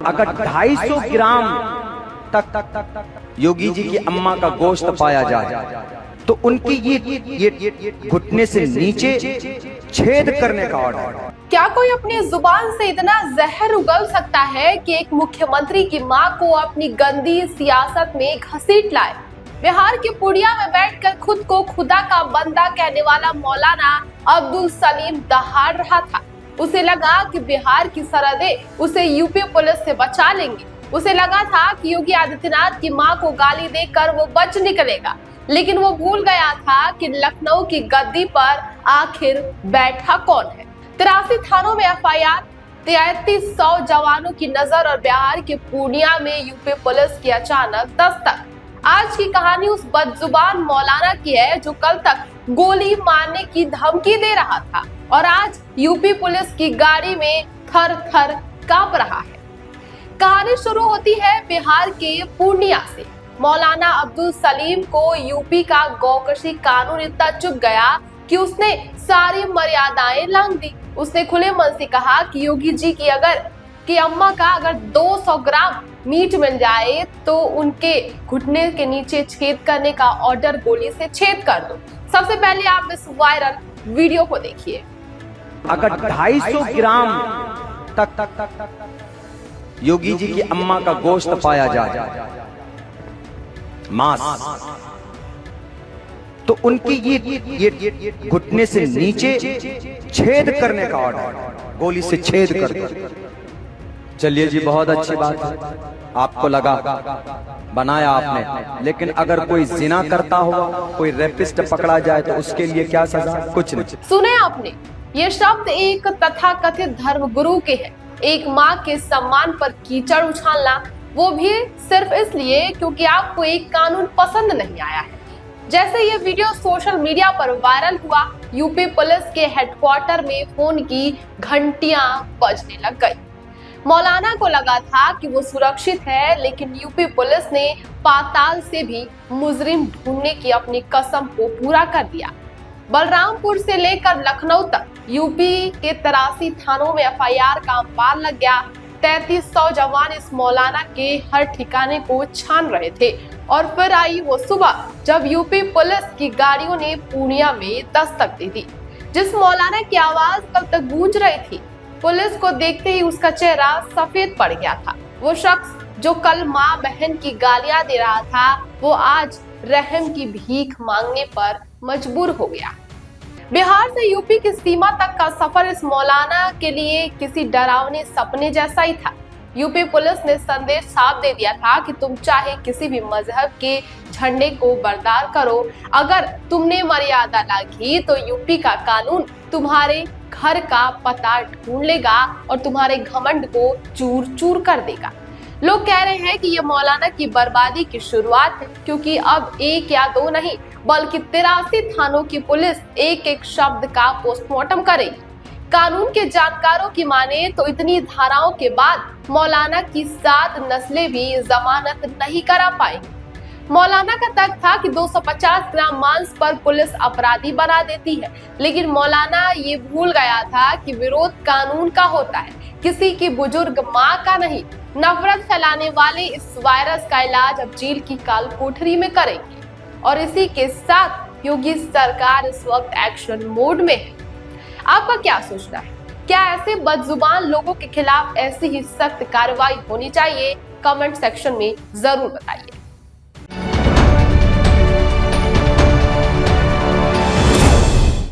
अगर 250 ग्राम तक योगी जी की अम्मा का गोश्त पाया जाए तो उनकी ये घुटने से नीचे छेद करने का ऑर्डर। क्या कोई अपनी जुबान से इतना जहर उगल सकता है कि एक मुख्यमंत्री की मां को अपनी गंदी सियासत में घसीट लाए? बिहार के पूर्णिया में बैठकर खुद को खुदा का बंदा कहने वाला मौलाना अब्दुल सलीम दहाड़ रहा था। उसे लगा कि बिहार की सरहदें उसे यूपी पुलिस से बचा लेंगी। उसे लगा था कि योगी आदित्यनाथ की मां को गाली देकर वो बच निकलेगा, लेकिन वो भूल गया था कि लखनऊ की गद्दी पर आखिर बैठा कौन है। 83 थानों में एफआईआर, 3300 जवानों की नजर और बिहार के पूर्णिया में यूपी पुलिस की अचानक दस्तक। आज की कहानी उस बदजुबान मौलाना की है जो कल तक गोली मारने की धमकी दे रहा था और आज यूपी पुलिस की गाड़ी में थर थर कांप रहा है। कहानी शुरू होती है बिहार के पूर्णिया से। मौलाना अब्दुल सलीम को यूपी का गौकशी कानून इतना चुभ गया कि उसने सारी मर्यादाएं लांघ दी। उसने खुले मन से कहा कि योगी जी की अम्मा का अगर 200 ग्राम मीट मिल जाए तो उनके घुटने के नीचे छेद करने का ऑर्डर गोली से छेद कर दो। सबसे पहले आप इस वायरल वीडियो को देखिए। अगर 250 ग्राम तक योगी जी की अम्मा का गोश्त पाया जाए, मांस, तो उनकी ये घुटने से नीचे छेद करने का ऑर्डर, गोली से छेद कर दो। चलिए जी, बहुत अच्छी बात है, आपको लगा बनाया आपने, लेकिन अगर कोई जिना करता हुआ कोई रेपिस्ट पकड़ा जाए तो उसके लिए क्या सजा? कुछ नहीं। सुने आपने, ये शब्द एक तथाकथित धर्मगुरु के हैं। एक माँ के सम्मान पर कीचड़ उछालना, वो भी सिर्फ इसलिए क्योंकि आपको एक कानून पसंद नहीं आया है। जैसे ये वीडियो सोशल मीडिया पर वायरल हुआ, यूपी पुलिस के हेडक्वार्टर में फोन की घंटियां बजने लग गई। मौलाना को लगा था कि वो सुरक्षित है, लेकिन यूपी पुलिस ने पाताल से भी मुजरिम ढूंढने की अपनी कसम को पूरा कर दिया। बलरामपुर से लेकर लखनऊ तक यूपी के 83 थानों में एफआईआर का अंबार लग गया। 3300 जवान इस मौलाना के हर ठिकाने को छान रहे थे और फिर आई वो सुबह जब यूपी पुलिस की गाड़ियों ने पूर्णिया में दस्तक दे दी। जिस मौलाना की आवाज कल तक गूंज रही थी, पुलिस को देखते ही उसका चेहरा सफेद पड़ गया था। वो शख्स जो कल माँ बहन की गालियां दे रहा था, वो आज रहम की भीख मांगने पर मजबूर हो गया। बिहार से यूपी की सीमा तक का सफर इस मौलाना के लिए किसी डरावने सपने जैसा ही था। यूपी पुलिस ने संदेश साफ दे दिया था कि तुम चाहे किसी भी मजहब के झंडे को बरदार करो, अगर तुमने मर्यादा लांघी तो यूपी का कानून तुम्हारे घर का पता ढूंढ लेगा और तुम्हारे घमंड को चूर चूर कर देगा। लोग कह रहे हैं कि ये मौलाना की बर्बादी की शुरुआत है, क्योंकि अब एक या दो नहीं बल्कि 83 थानों की पुलिस एक एक शब्द का पोस्टमार्टम करेगी। कानून के जानकारों की माने तो इतनी धाराओं के बाद मौलाना की 7 नस्लें भी जमानत नहीं करा पाएंगी। मौलाना का तर्क था कि 250 ग्राम मांस पर पुलिस अपराधी बना देती है, लेकिन मौलाना ये भूल गया था कि विरोध कानून का होता है, किसी की बुजुर्ग माँ का नहीं। नफरत फैलाने वाले इस वायरस का इलाज अब जेल की काल कोठरी में करेंगे और इसी के साथ योगी सरकार इस वक्त एक्शन मोड में है। आपका क्या सोचना है? क्या ऐसे बदजुबान लोगों के खिलाफ ऐसी ही सख्त कार्रवाई होनी चाहिए? कमेंट सेक्शन में जरूर बताइए।